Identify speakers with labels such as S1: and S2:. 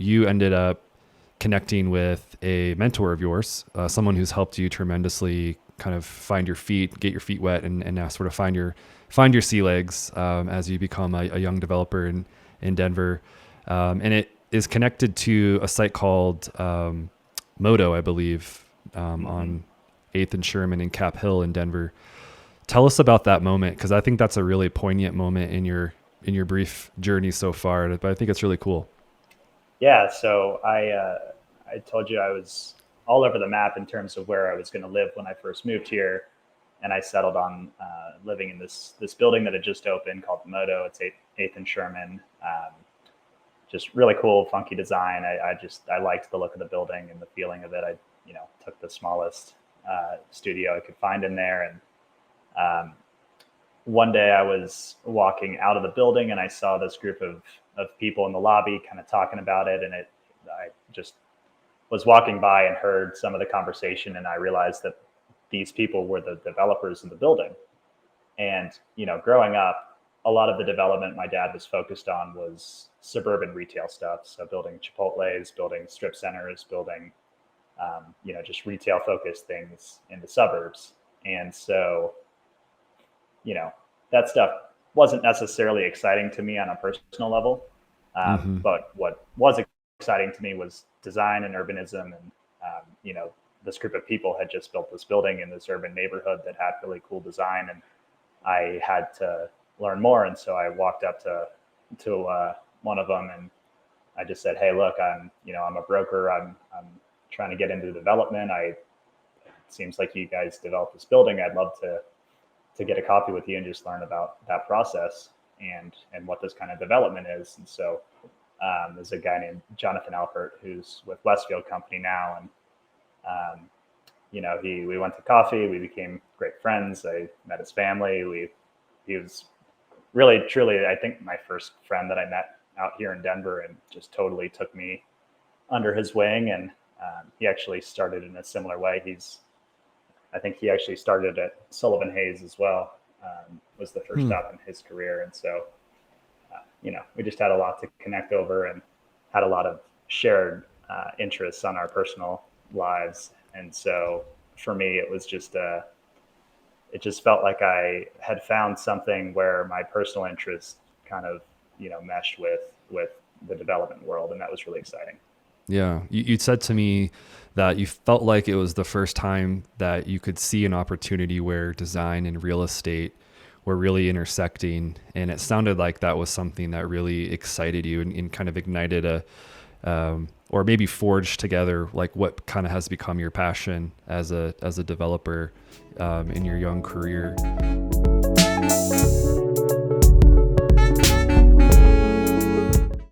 S1: you ended up connecting with a mentor of yours, someone who's helped you tremendously kind of find your feet, get your feet wet, and now sort of find your sea legs as you become a young developer in Denver. And it is connected to a site called Moto, I believe, on 8th and Sherman in Cap Hill in Denver. Tell us about that moment, because I think that's a really poignant moment in your brief journey so far, but I think it's really cool.
S2: Yeah, so I told you I was all over the map in terms of where I was going to live when I first moved here, and I settled on living in this building that had just opened called the Moto. It's 8th and Sherman. Just really cool, funky design. I liked the look of the building and the feeling of it. I took the smallest studio I could find in there, and one day I was walking out of the building and I saw this group of people in the lobby kind of talking about it. And I just was walking by and heard some of the conversation, and I realized that these people were the developers in the building. And, growing up, a lot of the development my dad was focused on was suburban retail stuff. So building Chipotle's, building strip centers, building, just retail focused things in the suburbs. And so, that stuff wasn't necessarily exciting to me on a personal level. But what was exciting to me was design and urbanism. And, this group of people had just built this building in this urban neighborhood that had really cool design. And I had to learn more. And so I walked up to one of them and I just said, "Hey, look, I'm a broker. I'm trying to get into development. It seems like you guys developed this building. I'd love to get a coffee with you and just learn about that process and what this kind of development is." And so there's a guy named Jonathan Alpert who's with Westfield Company now. And, we went to coffee, we became great friends. I met his family. He was really, truly, I think, my first friend that I met out here in Denver, and just totally took me under his wing. And he actually started in a similar way. I think he actually started at Sullivan Hayes as well, was the first stop in his career. And so, we just had a lot to connect over and had a lot of shared interests on our personal lives. And so for me, it was just, it just felt like I had found something where my personal interests kind of, meshed with the development world. And that was really exciting.
S1: Yeah. You said to me that you felt like it was the first time that you could see an opportunity where design and real estate were really intersecting. And it sounded like that was something that really excited you and kind of ignited or maybe forged together, like what kind of has become your passion as a developer in your young career.